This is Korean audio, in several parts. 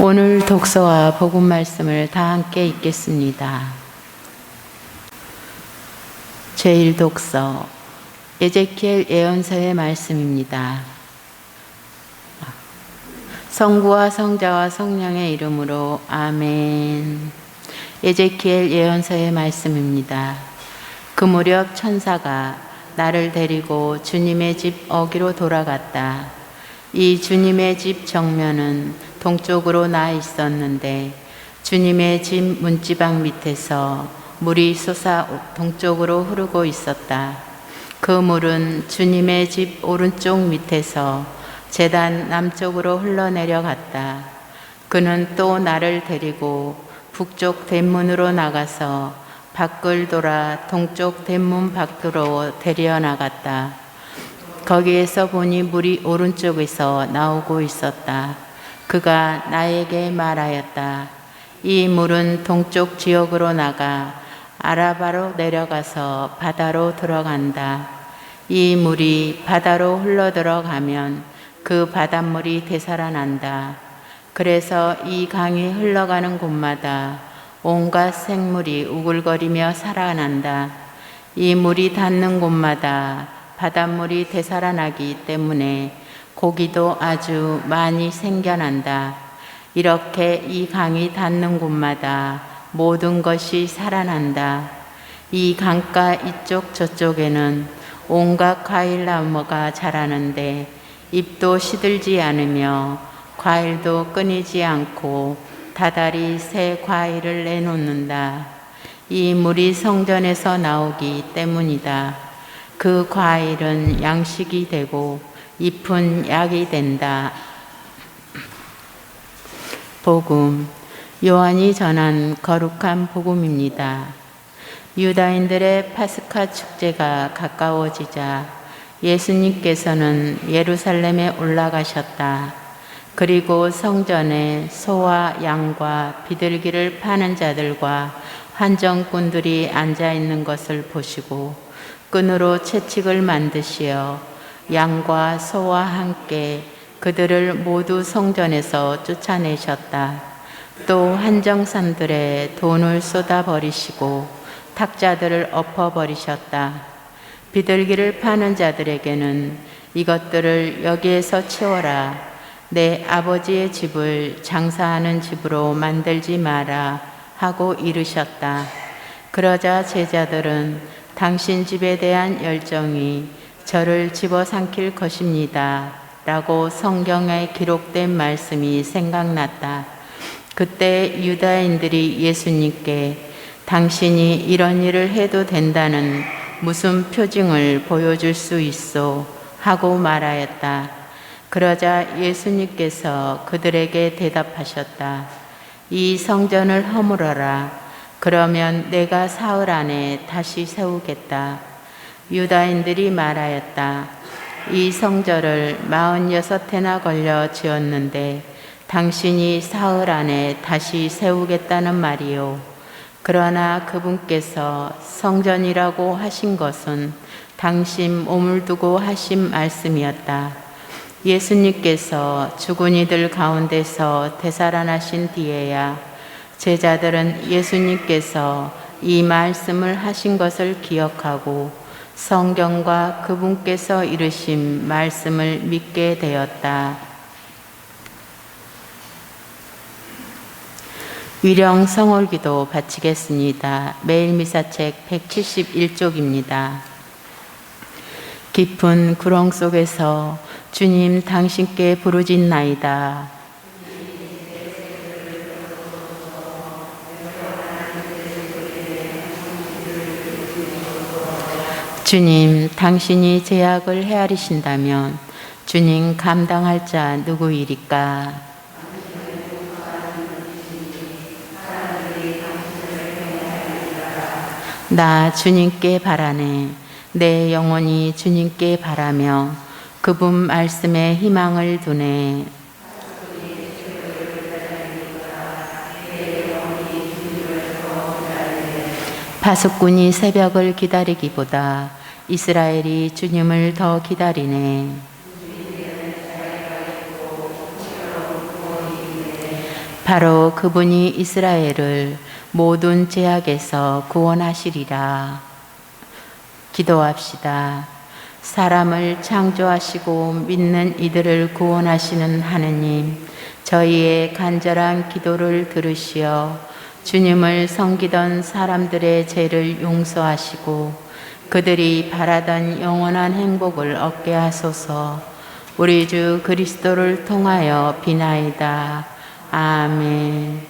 오늘 독서와 복음 말씀을 다 함께 읽겠습니다. 제1독서 에제키엘 예언서의 말씀입니다. 성부와 성자와 성령의 이름으로 아멘. 에제키엘 예언서의 말씀입니다. 그 무렵 천사가 나를 데리고 주님의 집 어기로 돌아갔다. 이 주님의 집 정면은 동쪽으로 나 있었는데 주님의 집 문지방 밑에서 물이 솟아 동쪽으로 흐르고 있었다. 그 물은 주님의 집 오른쪽 밑에서 제단 남쪽으로 흘러내려갔다. 그는 또 나를 데리고 북쪽 뒷문으로 나가서 밖을 돌아 동쪽 뒷문 밖으로 데려 나갔다. 거기에서 보니 물이 오른쪽에서 나오고 있었다. 그가 나에게 말하였다. 이 물은 동쪽 지역으로 나가 아라바로 내려가서 바다로 들어간다. 이 물이 바다로 흘러들어가면 그 바닷물이 되살아난다. 그래서 이 강이 흘러가는 곳마다 온갖 생물이 우글거리며 살아난다. 이 물이 닿는 곳마다 바닷물이 되살아나기 때문에 고기도 아주 많이 생겨난다. 이렇게 이 강이 닿는 곳마다 모든 것이 살아난다. 이 강가 이쪽 저쪽에는 온갖 과일나무가 자라는데 잎도 시들지 않으며 과일도 끊이지 않고 다달이 새 과일을 내놓는다. 이 물이 성전에서 나오기 때문이다. 그 과일은 양식이 되고 잎은 약이 된다. 복음, 요한이 전한 거룩한 복음입니다. 유다인들의 파스카 축제가 가까워지자 예수님께서는 예루살렘에 올라가셨다. 그리고 성전에 소와 양과 비둘기를 파는 자들과 환전꾼들이 앉아 있는 것을 보시고 끈으로 채찍을 만드시어 양과 소와 함께 그들을 모두 성전에서 쫓아내셨다. 또 한정산들에 돈을 쏟아버리시고 탁자들을 엎어버리셨다. 비둘기를 파는 자들에게는 이것들을 여기에서 치워라. 내 아버지의 집을 장사하는 집으로 만들지 마라 하고 이르셨다. 그러자 제자들은 당신 집에 대한 열정이 저를 집어삼킬 것입니다. 라고 성경에 기록된 말씀이 생각났다. 그때 유다인들이 예수님께 당신이 이런 일을 해도 된다는 무슨 표징을 보여줄 수 있어? 하고 말하였다. 그러자 예수님께서 그들에게 대답하셨다. 이 성전을 허물어라. 그러면 내가 사흘 안에 다시 세우겠다. 유다인들이 말하였다. 이 성전을 46해나 걸려 지었는데 당신이 사흘 안에 다시 세우겠다는 말이요. 그러나 그분께서 성전이라고 하신 것은 당신 몸을 두고 하신 말씀이었다. 예수님께서 죽은 이들 가운데서 되살아나신 뒤에야 제자들은 예수님께서 이 말씀을 하신 것을 기억하고 성경과 그분께서 이르신 말씀을 믿게 되었다. 위령 성월기도 바치겠습니다. 매일미사책 171쪽입니다. 깊은 구렁 속에서 주님 당신께 부르짖나이다. 주님, 당신이 제약을 헤아리신다면 주님 감당할 자 누구이리까? 나 주님께 바라네. 내 영혼이 주님께 바라며 그분 말씀에 희망을 두네. 파수꾼이 새벽을 기다리기보다 이스라엘이 주님을 더 기다리네. 바로 그분이 이스라엘을 모든 죄악에서 구원하시리라. 기도합시다. 사람을 창조하시고 믿는 이들을 구원하시는 하느님, 저희의 간절한 기도를 들으시어 주님을 섬기던 사람들의 죄를 용서하시고 그들이 바라던 영원한 행복을 얻게 하소서. 우리 주 그리스도를 통하여 비나이다. 아멘.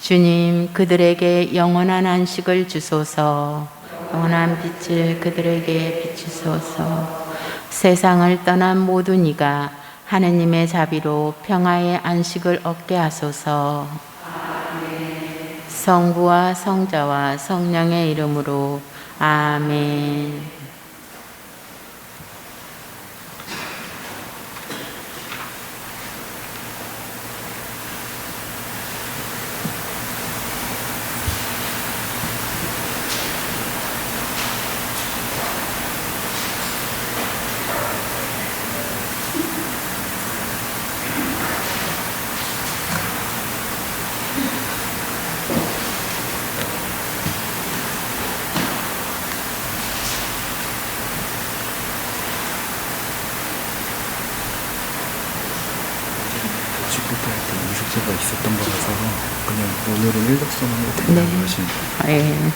주님, 그들에게 영원한 안식을 주소서. 영원한 빛을 그들에게 비추소서. 세상을 떠난 모든 이가 하느님의 자비로 평화의 안식을 얻게 하소서. 성부와 성자와 성령의 이름으로 아멘. 직급할 때 의식소가 있었던 거라서 그냥 오늘은 일독성으로 된다고 하시는 거예요. 네.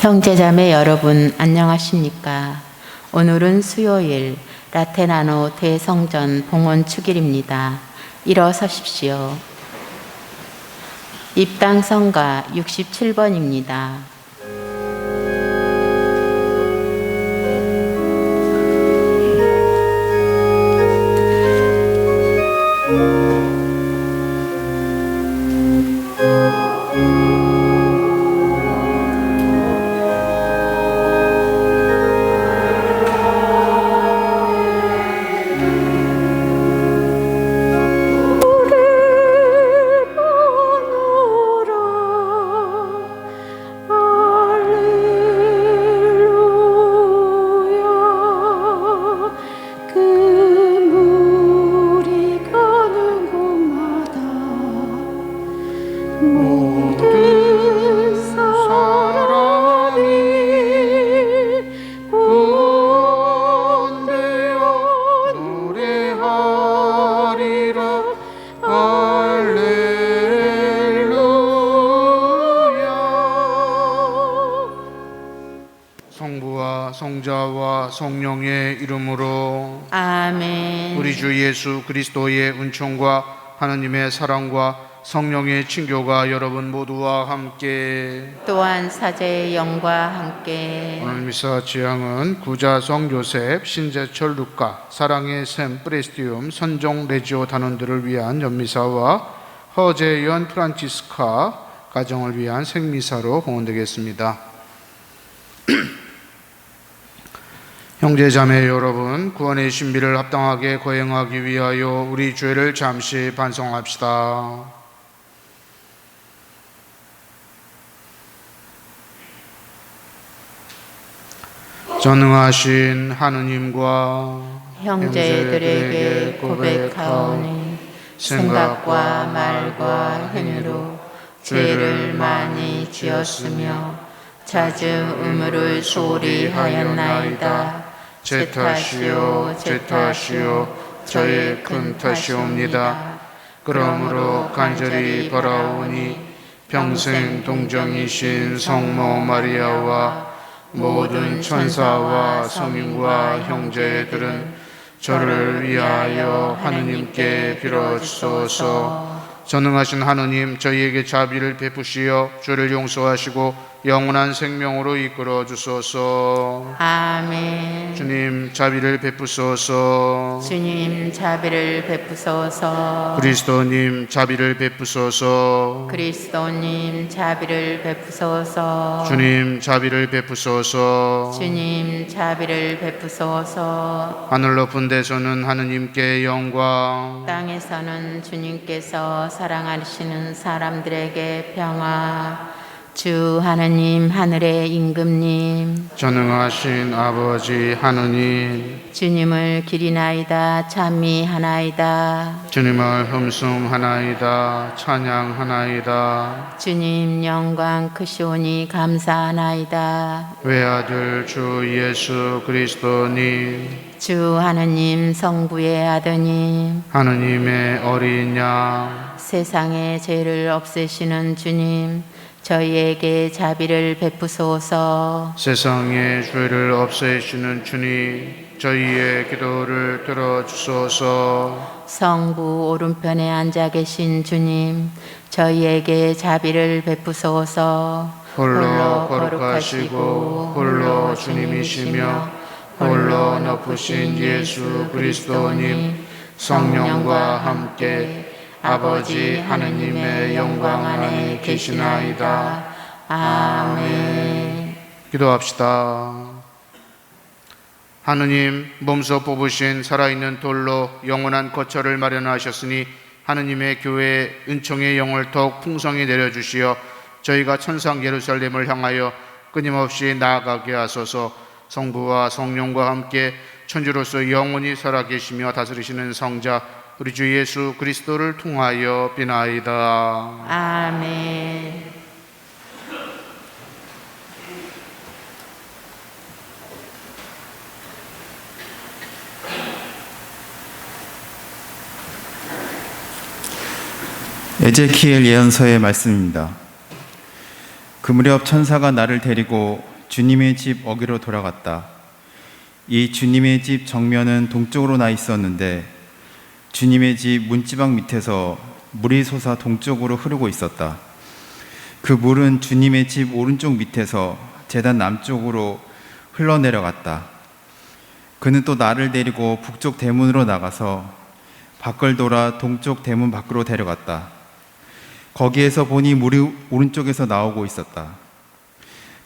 형제자매 여러분, 안녕하십니까? 오늘은 수요일 라테나노 대성전 봉헌 축일입니다. 일어서십시오. 입당 성가 67번입니다. 성부와 성자와 성령의 이름으로 아멘. 우리 주 예수 그리스도의 은총과 하나님의 사랑과 성령의 친교가 여러분 모두와 함께 또한 사제의 영과 함께 오늘 미사 지향은 구자성 요셉, 신재철 루카, 사랑의 샘 프레스티움, 선종 레지오 단원들을 위한 연미사와 허재연 프란치스카 가정을 위한 생미사로 봉헌되겠습니다. 형제자매 여러분, 구원의 신비를 합당하게 거행하기 위하여 우리 죄를 잠시 반성합시다. 전능하신 하느님과 형제들에게 고백하오니 생각과 말과 행위로 죄를 많이 지었으며 잦은 의무를 소홀히 하였나이다. 제 탓이요 제 탓이요 저의 큰 탓이옵니다. 그러므로 간절히 바라오니 평생 동정이신 성모 마리아와 모든 천사와 성인과 형제들은 저를 위하여 하느님께 빌어주소서. 전능하신 하느님, 저희에게 자비를 베푸시어 죄를 용서하시고 영원한 생명으로 이끌어 주소서. 아멘. 주님, 자비를 베푸소서. 주님, 자비를 베푸소서. 그리스도님, 자비를 베푸소서. 그리스도님, 자비를 베푸소서. 주님, 자비를 베푸소서. 주님, 자비를 베푸소서. 하늘 높은 데서는 하느님께 영광, 땅에서는 주님께서 사랑하시는 사람들에게 평화. 주 하느님, 하늘의 임금님, 전능하신 아버지 하느님, 주님을 기리나이다 찬미하나이다. 주님을 흠숭하나이다, 찬양하나이다. 주님 영광 크시오니 감사하나이다. 외아들 주 예수 그리스도님, 주 하느님 성부의 아드님, 하느님의 어린 양, 세상의 죄를 없애시는 주님, 저희에게 자비를 베푸소서. 세상의 죄를 없애시는 주님, 저희의 기도를 들어주소서. 성부 오른편에 앉아 계신 주님, 저희에게 자비를 베푸소서. 홀로 거룩하시고 홀로 주님이시며 홀로 높으신 예수 그리스도님, 성령과 함께 아버지 하느님의 영광 안에 계시나이다. 아멘. 기도합시다. 하느님, 몸소 뽑으신 살아있는 돌로 영원한 거처를 마련하셨으니 하느님의 교회에 은총의 영을 더욱 풍성히 내려주시어 저희가 천상 예루살렘을 향하여 끊임없이 나아가게 하소서. 성부와 성령과 함께 천주로서 영원히 살아계시며 다스리시는 성자 우리 주 예수 그리스도를 통하여 비나이다. 아멘. 에제키엘 예언서의 말씀입니다. 그 무렵 천사가 나를 데리고 주님의 집 어귀로 돌아갔다. 이 주님의 집 정면은 동쪽으로 나 있었는데 주님의 집 문지방 밑에서 물이 솟아 동쪽으로 흐르고 있었다. 그 물은 주님의 집 오른쪽 밑에서 제단 남쪽으로 흘러내려갔다. 그는 또 나를 데리고 북쪽 대문으로 나가서 밖을 돌아 동쪽 대문 밖으로 데려갔다. 거기에서 보니 물이 오른쪽에서 나오고 있었다.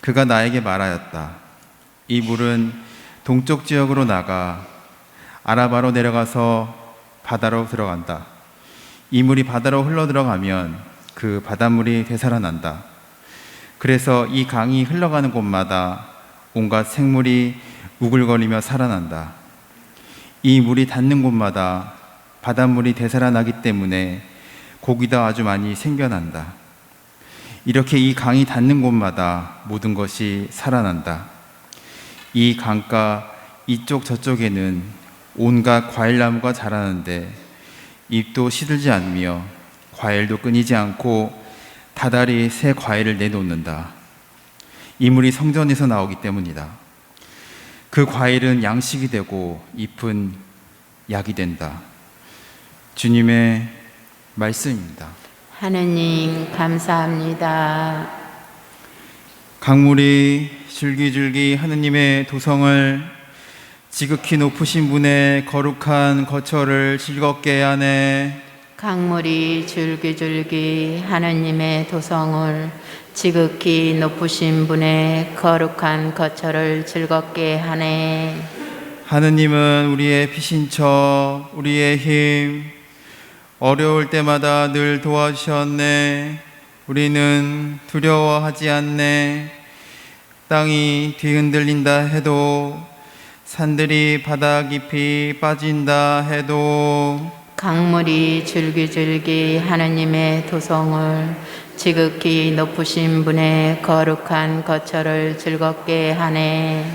그가 나에게 말하였다. 이 물은 동쪽 지역으로 나가 아라바로 내려가서 바다로 들어간다. 이 물이 바다로 흘러 들어가면 그 바닷물이 되살아난다. 그래서 이 강이 흘러가는 곳마다 온갖 생물이 우글거리며 살아난다. 이 물이 닿는 곳마다 바닷물이 되살아나기 때문에 고기도 아주 많이 생겨난다. 이렇게 이 강이 닿는 곳마다 모든 것이 살아난다. 이 강가 이쪽 저쪽에는 온갖 과일나무가 자라는데 잎도 시들지 않으며 과일도 끊이지 않고 다달이 새 과일을 내놓는다. 이 물이 성전에서 나오기 때문이다. 그 과일은 양식이 되고 잎은 약이 된다. 주님의 말씀입니다. 하느님 감사합니다. 강물이 줄기줄기 하느님의 도성을 지극히 높으신 분의 거룩한 거처를 즐겁게 하네. 강물이 줄기줄기 하느님의 도성을 지극히 높으신 분의 거룩한 거처를 즐겁게 하네. 하느님은 우리의 피신처, 우리의 힘, 어려울 때마다 늘 도와주셨네. 우리는 두려워하지 않네. 땅이 뒤흔들린다 해도, 산들이 바다 깊이 빠진다 해도, 강물이 줄기줄기 하느님의 도성을 지극히 높으신 분의 거룩한 거처를 즐겁게 하네.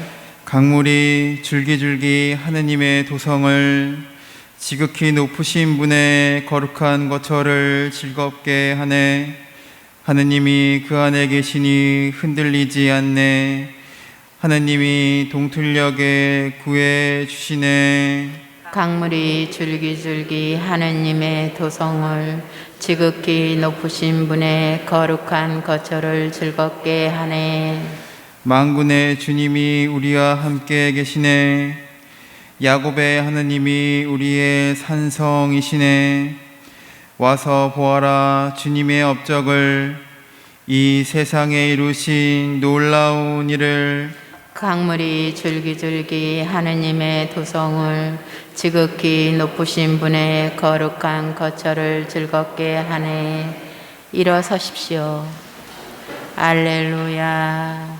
강물이 줄기줄기 하느님의 도성을 지극히 높으신 분의 거룩한 거처를 즐겁게 하네. 하느님이 그 안에 계시니 흔들리지 않네. 하느님이 동틀녘에 구해 주시네. 강물이 줄기줄기 하느님의 도성을 지극히 높으신 분의 거룩한 거처를 즐겁게 하네. 만군의 주님이 우리와 함께 계시네. 야곱의 하느님이 우리의 산성이시네. 와서 보아라 주님의 업적을, 이 세상에 이루신 놀라운 일을. 강물이 줄기줄기 하느님의 도성을 지극히 높으신 분의 거룩한 거처를 즐겁게 하네. 일어서십시오. 알렐루야.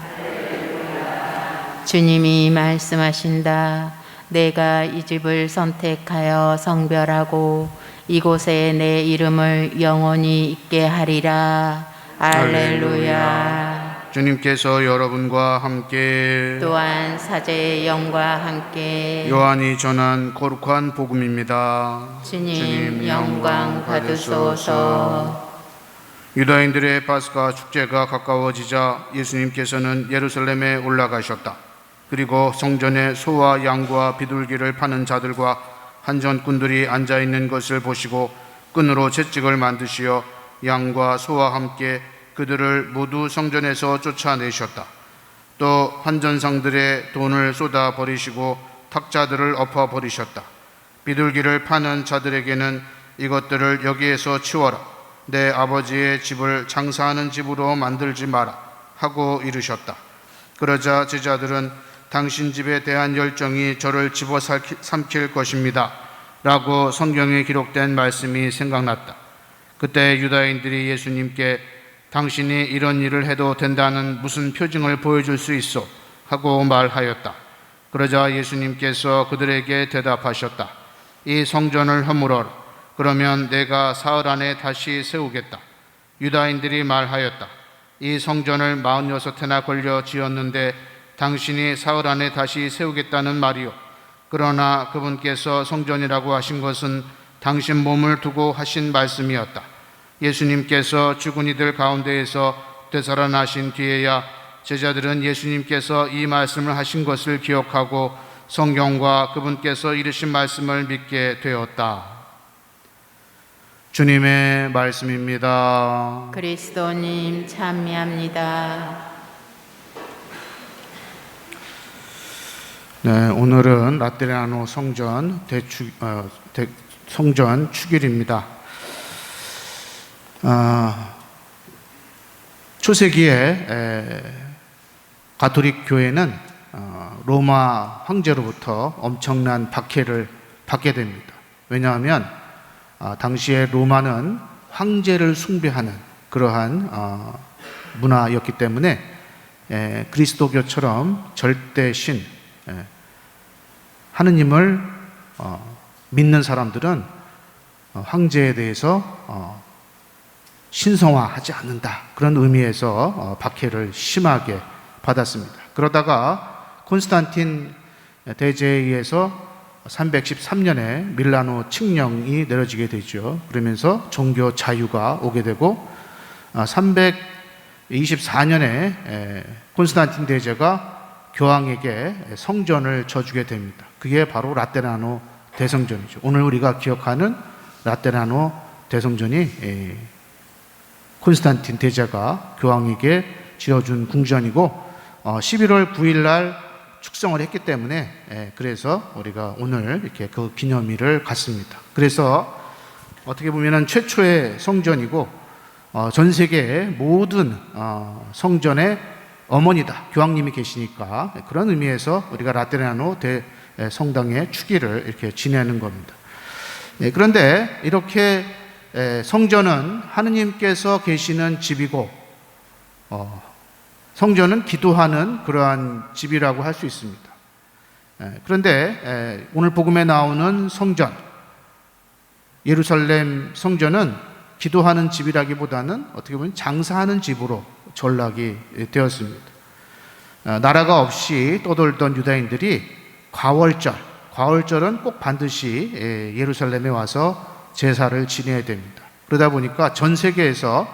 주님이 말씀하신다. 내가 이 집을 선택하여 성별하고 이곳에 내 이름을 영원히 있게 하리라. 알렐루야. 주님께서 여러분과 함께 또한 사제의 영과 함께 요한이 전한 거룩한 복음입니다. 주님 영광 받으소서. 유다인들의 파스가 축제가 가까워지자 예수님께서는 예루살렘에 올라가셨다. 그리고 성전에 소와 양과 비둘기를 파는 자들과 한전꾼들이 앉아있는 것을 보시고 끈으로 채찍을 만드시어 양과 소와 함께 그들을 모두 성전에서 쫓아내셨다. 또 환전상들의 돈을 쏟아 버리시고 탁자들을 엎어 버리셨다. 비둘기를 파는 자들에게는 이것들을 여기에서 치워라. 내 아버지의 집을 장사하는 집으로 만들지 마라 하고 이르셨다. 그러자 제자들은 당신 집에 대한 열정이 저를 집어삼킬 것입니다 라고 성경에 기록된 말씀이 생각났다. 그때 유다인들이 예수님께 당신이 이런 일을 해도 된다는 무슨 표징을 보여줄 수 있어? 하고 말하였다. 그러자 예수님께서 그들에게 대답하셨다. 이 성전을 허물어라. 그러면 내가 사흘 안에 다시 세우겠다. 유다인들이 말하였다. 이 성전을 46해나 걸려 지었는데 당신이 사흘 안에 다시 세우겠다는 말이요. 그러나 그분께서 성전이라고 하신 것은 당신 몸을 두고 하신 말씀이었다. 예수님께서 죽은 이들 가운데에서 되살아나신 뒤에야 제자들은 예수님께서 이 말씀을 하신 것을 기억하고 성경과 그분께서 이르신 말씀을 믿게 되었다. 주님의 말씀입니다. 그리스도님 참미합니다. 네, 오늘은 라테라노 성전 성전 축일입니다. 초세기에 가톨릭 교회는 로마 황제로부터 엄청난 박해를 받게 됩니다. 왜냐하면 당시에 로마는 황제를 숭배하는 그러한 문화였기 때문에 그리스도교처럼 절대 신, 하느님을 믿는 사람들은 황제에 대해서 신성화하지 않는다. 그런 의미에서 박해를 심하게 받았습니다. 그러다가 콘스탄틴 대제에 의해서 313년에 밀라노 칙령이 내려지게 되죠. 그러면서 종교 자유가 오게 되고 324년에 콘스탄틴 대제가 교황에게 성전을 져주게 됩니다. 그게 바로 라테라노 대성전이죠. 오늘 우리가 기억하는 라테라노 대성전이 콘스탄틴 대제가 교황에게 지어준 궁전이고 11월 9일 날 축성을 했기 때문에 그래서 우리가 오늘 이렇게 그 기념일을 갖습니다. 그래서 어떻게 보면은 최초의 성전이고 전 세계의 모든 성전의 어머니다. 교황님이 계시니까 그런 의미에서 우리가 라테라노 성당의 축일을 이렇게 지내는 겁니다. 그런데 이렇게 성전은 하느님께서 계시는 집이고 성전은 기도하는 그러한 집이라고 할 수 있습니다. 그런데 오늘 복음에 나오는 성전, 예루살렘 성전은 기도하는 집이라기보다는 어떻게 보면 장사하는 집으로 전락이 되었습니다. 나라가 없이 떠돌던 유다인들이 과월절은 꼭 반드시 예루살렘에 와서 제사를 지내야 됩니다. 그러다 보니까 전 세계에서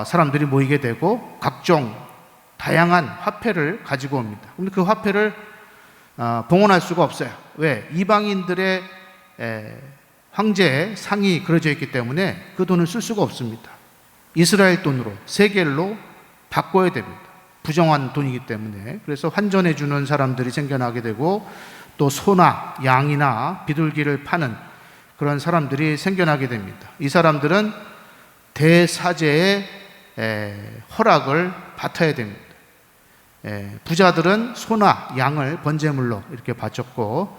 사람들이 모이게 되고 각종 다양한 화폐를 가지고 옵니다. 근데 그 화폐를 봉헌할 수가 없어요. 왜? 이방인들의 황제의 상이 그려져 있기 때문에 그 돈을 쓸 수가 없습니다. 이스라엘 돈으로 세겔로 바꿔야 됩니다. 부정한 돈이기 때문에. 그래서 환전해 주는 사람들이 생겨나게 되고 또 소나 양이나 비둘기를 파는 그런 사람들이 생겨나게 됩니다. 이 사람들은 대사제의 허락을 받아야 됩니다. 부자들은 소나 양을 번제물로 이렇게 바쳤고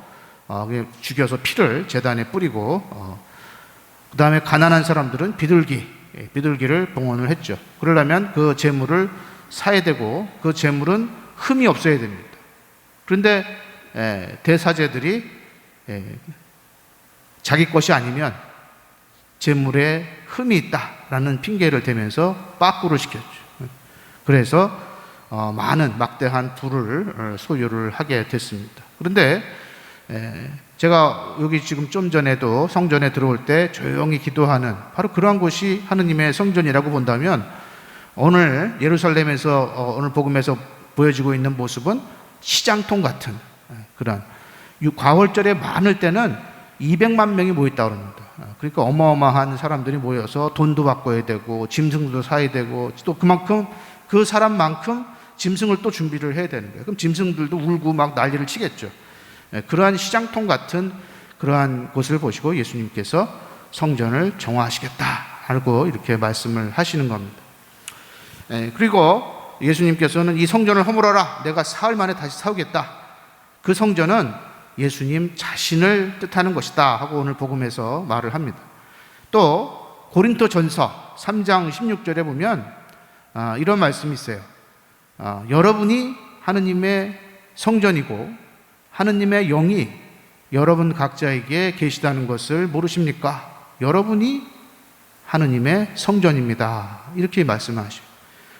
죽여서 피를 제단에 뿌리고 그 다음에 가난한 사람들은 비둘기를 봉헌을 했죠. 그러려면 그 재물을 사야 되고 그 재물은 흠이 없어야 됩니다. 그런데 대사제들이 자기 것이 아니면 재물에 흠이 있다라는 핑계를 대면서 빠꾸를 시켰죠. 그래서 많은 막대한 부를 소유를 하게 됐습니다. 그런데 제가 여기 지금 좀 전에도 성전에 들어올 때 조용히 기도하는 바로 그러한 곳이 하느님의 성전이라고 본다면 오늘 예루살렘에서 오늘 복음에서 보여지고 있는 모습은 시장통 같은 그런 과월절에 많을 때는 200만 명이 모였다고 합니다. 그러니까 어마어마한 사람들이 모여서 돈도 바꿔야 되고 짐승도 사야 되고 또 그만큼 그 사람만큼 짐승을 또 준비를 해야 되는 거예요. 그럼 짐승들도 울고 막 난리를 치겠죠. 그러한 시장통 같은 그러한 곳을 보시고 예수님께서 성전을 정화하시겠다고 이렇게 말씀을 하시는 겁니다. 그리고 예수님께서는 이 성전을 허물어라, 내가 사흘 만에 다시 세우겠다. 그 성전은 예수님 자신을 뜻하는 것이다 하고 오늘 복음에서 말을 합니다. 또 고린도전서 3장 16절에 보면 이런 말씀이 있어요. 여러분이 하느님의 성전이고 하느님의 영이 여러분 각자에게 계시다는 것을 모르십니까? 여러분이 하느님의 성전입니다. 이렇게 말씀하시죠.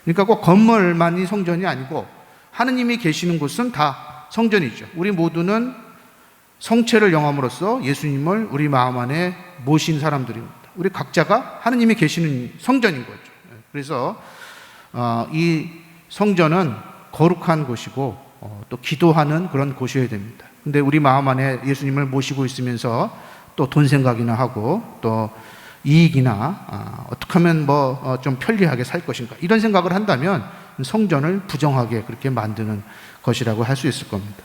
그러니까 꼭 건물만이 성전이 아니고 하느님이 계시는 곳은 다 성전이죠. 우리 모두는 성체를 영함으로써 예수님을 우리 마음 안에 모신 사람들입니다. 우리 각자가 하느님이 계시는 성전인 거죠. 그래서 이 성전은 거룩한 곳이고 또 기도하는 그런 곳이어야 됩니다. 근데 우리 마음 안에 예수님을 모시고 있으면서 또 돈 생각이나 하고 또 이익이나 어떻게 하면 좀 편리하게 살 것인가 이런 생각을 한다면 성전을 부정하게 그렇게 만드는 것이라고 할 수 있을 겁니다.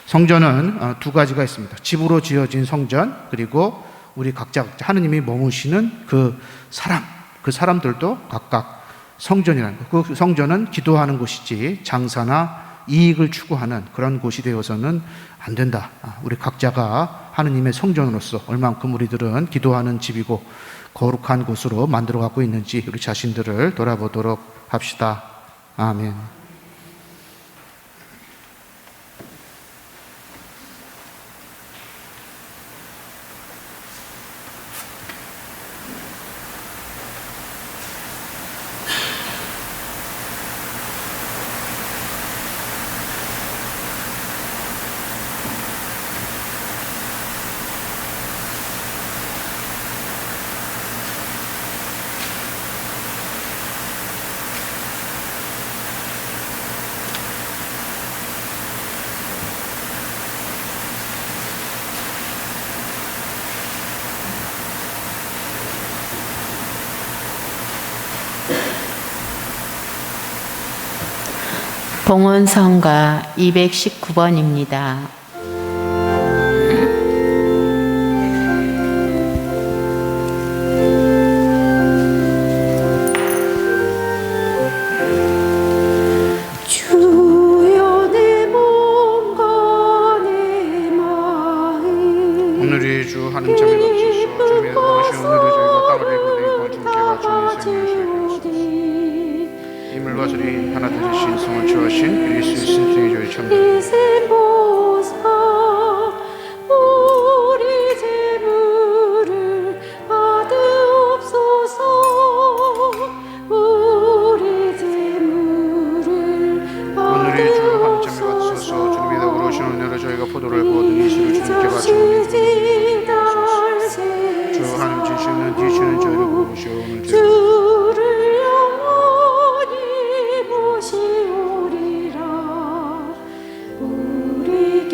성전은 두 가지가 있습니다. 집으로 지어진 성전, 그리고 우리 각자 하느님이 머무시는 그 사람들도 각각 성전이라는 거. 그 성전은 기도하는 곳이지 장사나 이익을 추구하는 그런 곳이 되어서는 안 된다. 우리 각자가 하느님의 성전으로서 얼만큼 우리들은 기도하는 집이고 거룩한 곳으로 만들어 갖고 있는지 우리 자신들을 돌아보도록 합시다. 아멘. 봉헌성가 219번입니다. 오늘의 주 하나님 참여 받으소서. 주님의 도우신 오늘의 저희가 땅을 입고 주님께 바치는 생명을 주옵소서. 이물과 소리 하나 되신 성을 취하신 그리스도의 신성의 저희 참여 포도를 부어든 이수를 주님께 바치는 주 하나님 주시는 뒤주는 저희를 부으시오. 오늘 주를 영원히 모시오리라. 우리께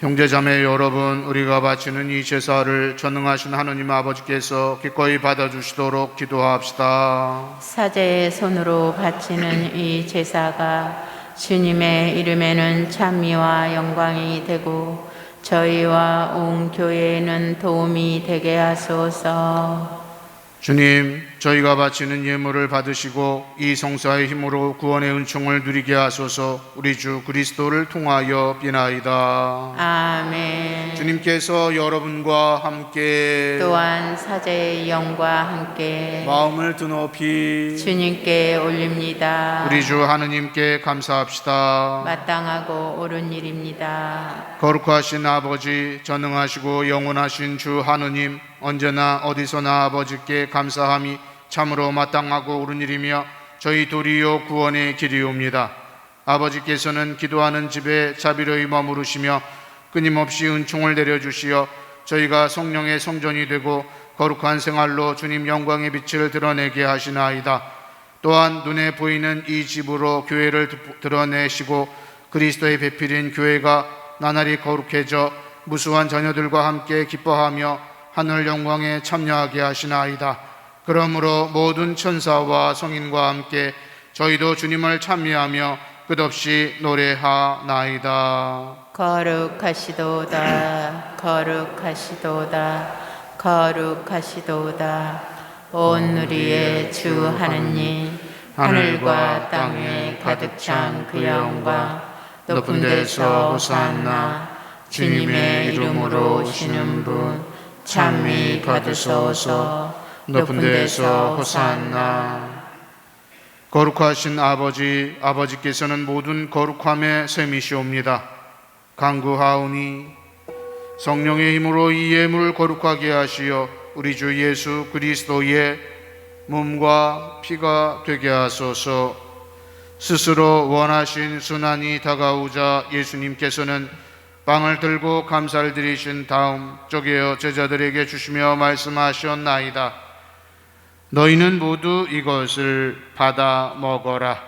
형제자매 여러분, 우리가 바치는 이 제사를 전능하신 하느님 아버지께서 기꺼이 받아주시도록 기도합시다. 사제의 손으로 바치는 이 제사가 주님의 이름에는 찬미와 영광이 되고 저희와 온 교회에는 도움이 되게 하소서. 주님, 저희가 바치는 예물을 받으시고 이 성사의 힘으로 구원의 은총을 누리게 하소서. 우리 주 그리스도를 통하여 비나이다. 아멘. 주님께서 여러분과 함께 또한 사제의 영과 함께 마음을 드높이 주님께 올립니다. 우리 주 하느님께 감사합시다. 마땅하고 옳은 일입니다. 거룩하신 아버지, 전능하시고 영원하신 주 하느님, 언제나 어디서나 아버지께 감사함이 참으로 마땅하고 옳은 일이며 저희 도리요 구원의 길이옵니다. 아버지께서는 기도하는 집에 자비로이 머무르시며 끊임없이 은총을 내려주시어 저희가 성령의 성전이 되고 거룩한 생활로 주님 영광의 빛을 드러내게 하시나이다. 또한 눈에 보이는 이 집으로 교회를 드러내시고 그리스도의 배필인 교회가 나날이 거룩해져 무수한 자녀들과 함께 기뻐하며 하늘 영광에 참여하게 하시나이다. 그러므로 모든 천사와 성인과 함께 저희도 주님을 찬미하며 끝없이 노래하나이다. 거룩하시도다 거룩하시도다 거룩하시도다. 온 우리의 주 하느님, 하늘과 땅에 가득 찬 그 영광, 높은 데서 호산나. 주님의 이름으로 오시는 분 찬미 받으소서. 높은 데서 호산나. 거룩하신 아버지, 아버지께서는 모든 거룩함의 셈이시옵니다. 간구하오니 성령의 힘으로 이 예물을 거룩하게 하시어 우리 주 예수 그리스도의 몸과 피가 되게 하소서. 스스로 원하신 순환이 다가오자 예수님께서는 빵을 들고 감사를 드리신 다음 쪼개어 제자들에게 주시며 말씀하셨나이다. 너희는 모두 이것을 받아 먹어라.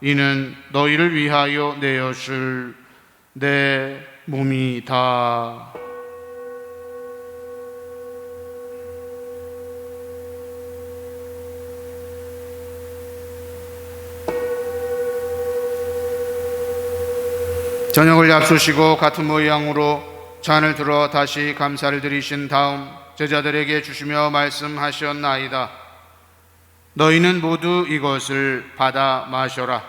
이는 너희를 위하여 내어줄 내 몸이다. 저녁을 약수시고 같은 모양으로 잔을 들어 다시 감사를 드리신 다음 제자들에게 주시며 말씀하셨나이다. 너희는 모두 이것을 받아 마셔라.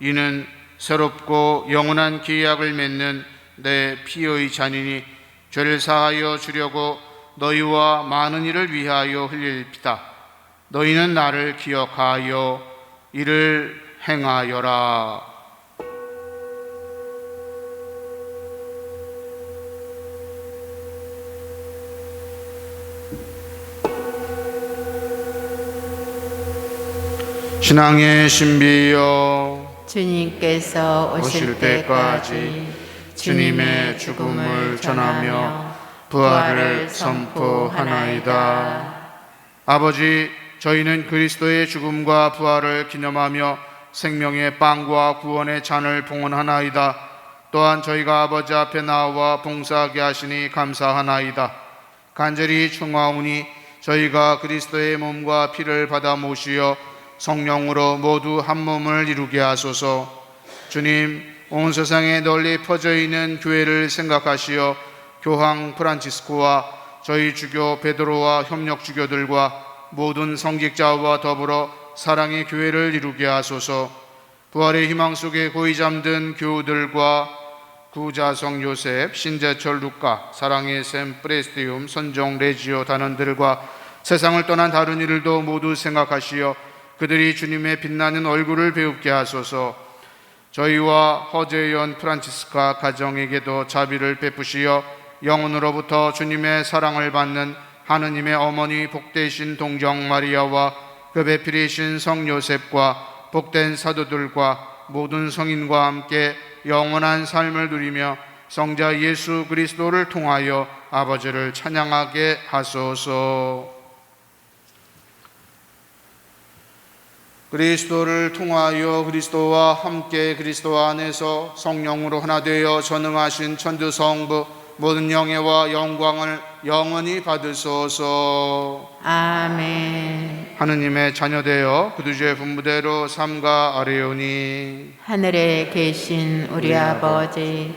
이는 새롭고 영원한 계약을 맺는 내 피의 잔이니 죄를 사하여 주려고 너희와 많은 이를 위하여 흘릴 피다. 너희는 나를 기억하여 이를 행하여라. 신앙의 신비여, 주님께서 오실 때까지 주님의 죽음을 전하며 부활을 선포하나이다. 아버지, 저희는 그리스도의 죽음과 부활을 기념하며 생명의 빵과 구원의 잔을 봉헌하나이다. 또한 저희가 아버지 앞에 나와 봉사하게 하시니 감사하나이다. 간절히 청하오니 저희가 그리스도의 몸과 피를 받아 모시어 성령으로 모두 한 몸을 이루게 하소서. 주님, 온 세상에 널리 퍼져 있는 교회를 생각하시어 교황 프란치스코와 저희 주교 베드로와 협력 주교들과 모든 성직자와 더불어 사랑의 교회를 이루게 하소서. 부활의 희망 속에 고이 잠든 교우들과 구자성 요셉, 신재철 루카, 사랑의 샘 프레스티움, 선종 레지오 단원들과 세상을 떠난 다른 이들도 모두 생각하시어 그들이 주님의 빛나는 얼굴을 배웁게 하소서. 저희와 허재연 프란치스카 가정에게도 자비를 베푸시어 영혼으로부터 주님의 사랑을 받는 하느님의 어머니 복되신 동정 마리아와 그 배필이신 성 요셉과 복된 사도들과 모든 성인과 함께 영원한 삶을 누리며 성자 예수 그리스도를 통하여 아버지를 찬양하게 하소서. 그리스도를 통하여 그리스도와 함께 그리스도 안에서 성령으로 하나 되어 전능하신 천주성부 모든 영예와 영광을 영원히 받으소서. 아멘. 하느님의 자녀되어 그두주의 분부대로 삼가 아뢰오니 하늘에 계신 우리 아버지의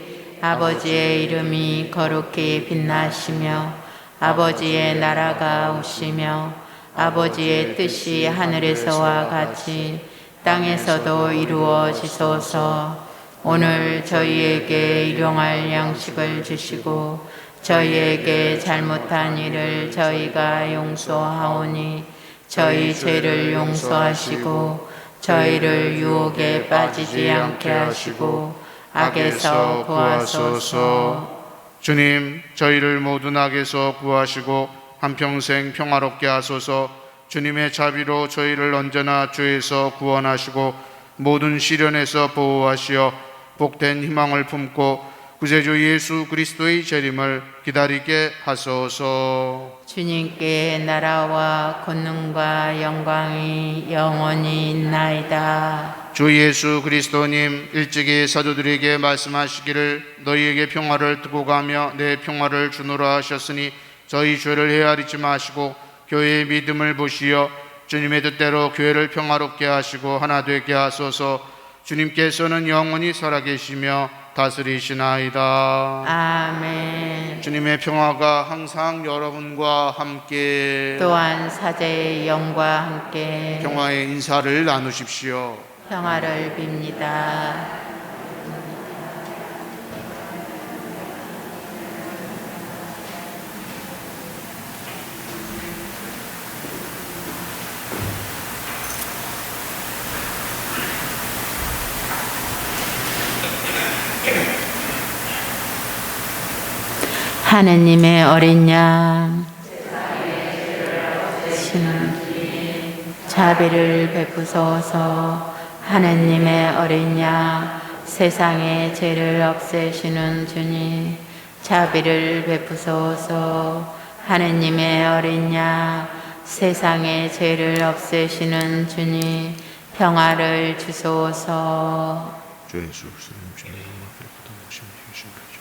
이름이 거룩히 빛나시며 아버지의 나라가 오시며 아버지의 뜻이 하늘에서와 같이 땅에서도 이루어지소서. 오늘 저희에게 일용할 양식을 주시고 저희에게 잘못한 일을 저희가 용서하오니 저희 죄를 용서하시고 저희를 유혹에 빠지지 않게 하시고 악에서 구하소서. 주님, 저희를 모든 악에서 구하시고 한평생 평화롭게 하소서. 주님의 자비로 저희를 언제나 죄에서 구원하시고 모든 시련에서 보호하시어 복된 희망을 품고 구세주 예수 그리스도의 재림을 기다리게 하소서. 주님께 나라와 권능과 영광이 영원히 있나이다. 주 예수 그리스도님, 일찍이 사도들에게 말씀하시기를 너희에게 평화를 두고 가며 내 평화를 주노라 하셨으니 저희 죄를 헤아리지 마시고 교회의 믿음을 보시어 주님의 뜻대로 교회를 평화롭게 하시고 하나 되게 하소서. 주님께서는 영원히 살아계시며 다스리시나이다. 아멘. 주님의 평화가 항상 여러분과 함께 또한 사제의 영과 함께 평화의 인사를 나누십시오. 평화를 빕니다. 하느님의 어린 양, 자비를 베푸소서. 하느님의 어린 양, 세상의 죄를 없애시는 주님, 자비를 베푸소서. 하느님의 어린 양, 세상의 죄를 없애시는 주님, 평화를 주소서. 주 예수 그리스도님 주님 앞에 거듭나신 예수 그리스도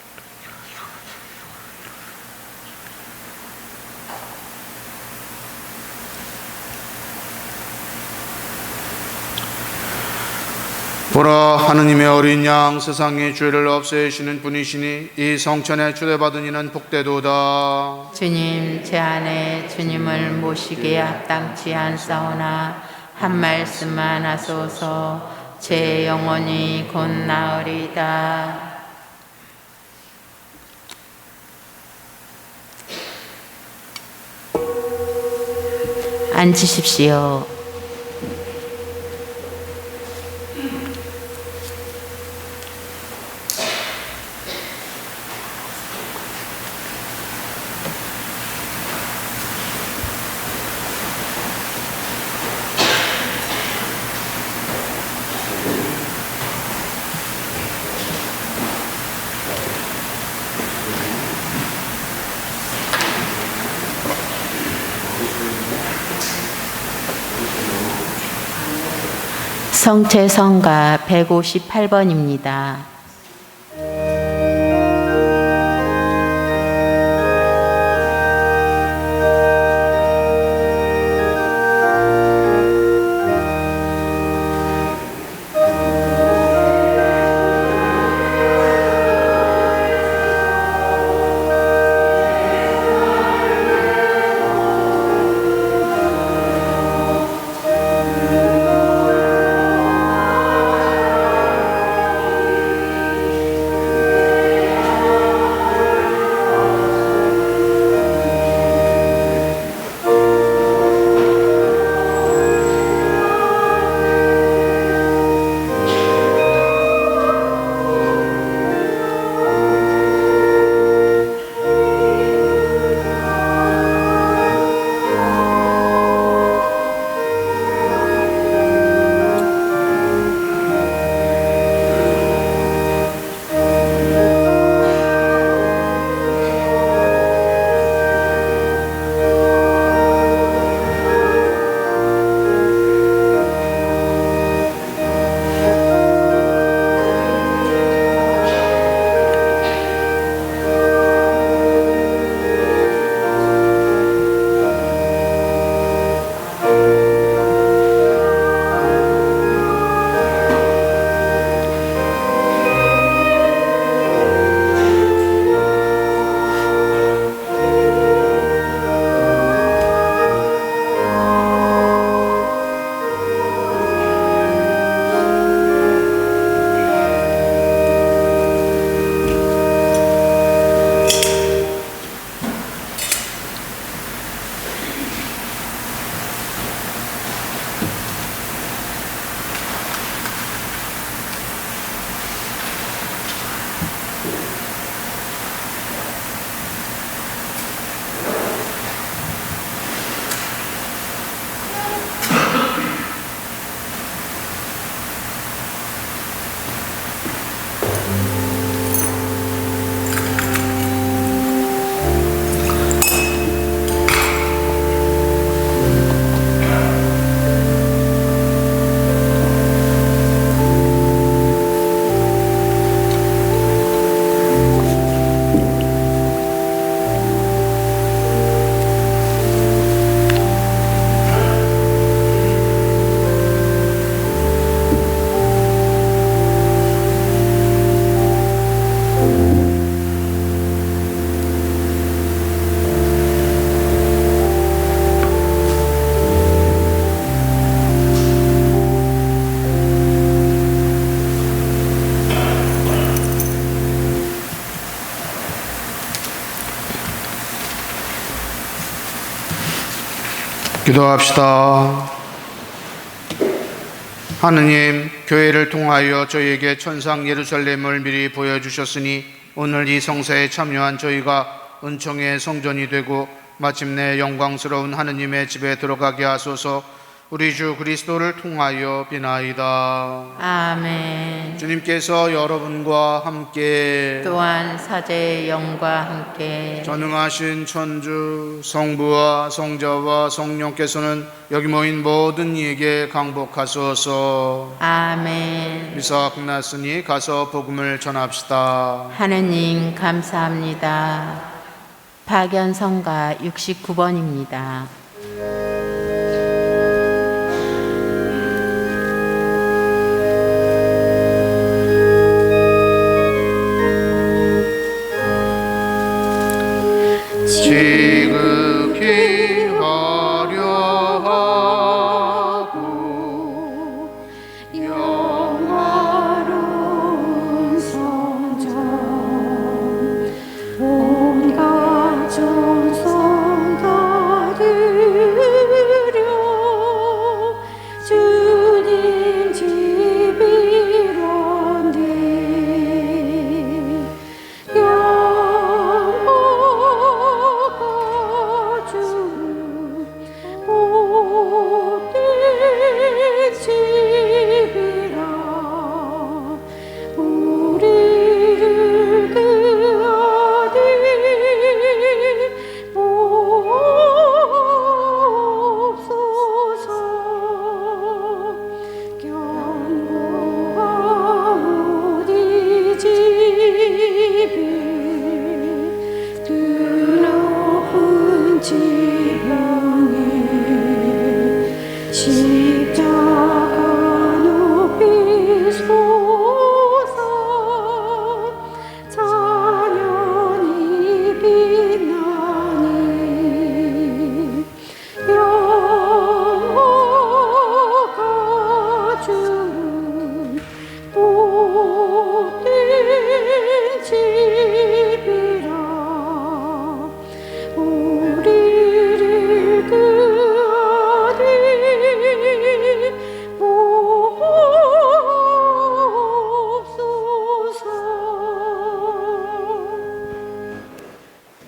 보라, 하느님의 어린 양, 세상의 죄를 없애시는 분이시니 이 성천에 초대받은 이는 복되도다. 주님, 제 안에 주님을 모시기에 합당치 않사오나 한 말씀만 하소서. 제 영혼이 곧 나으리다. 앉으십시오. 성채성가 158번입니다. 기도합시다. 하느님, 교회를 통하여 저희에게 천상 예루살렘을 미리 보여주셨으니 오늘 이 성사에 참여한 저희가 은총의 성전이 되고 마침내 영광스러운 하느님의 집에 들어가게 하소서. 우리 주 그리스도를 통하여 비나이다. 아멘. 주님께서 여러분과 함께 또한 사제의 영과 함께 전능하신 천주 성부와 성자와 성령께서는 여기 모인 모든 이에게 강복하소서. 아멘. 미사 끝났으니 가서 복음을 전합시다. 하느님 감사합니다. 박연성가 69번입니다. 지극히 화려하고 영화로운 성전 온갖 전성 다 드려 주님 집이란데 십자가 높이소서 찬양이 빛나니 영화가 주는 복된 집이라 우리를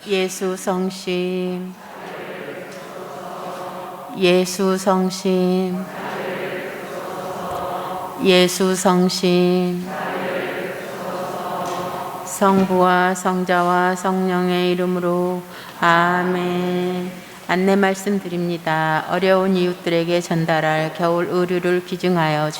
예수 성심, 예수 성심, 예수 성심. 성부와 성자와 성령의 이름으로 아멘. 안내 말씀드립니다. 어려운 이웃들에게 전달할 겨울 의류를 기증하여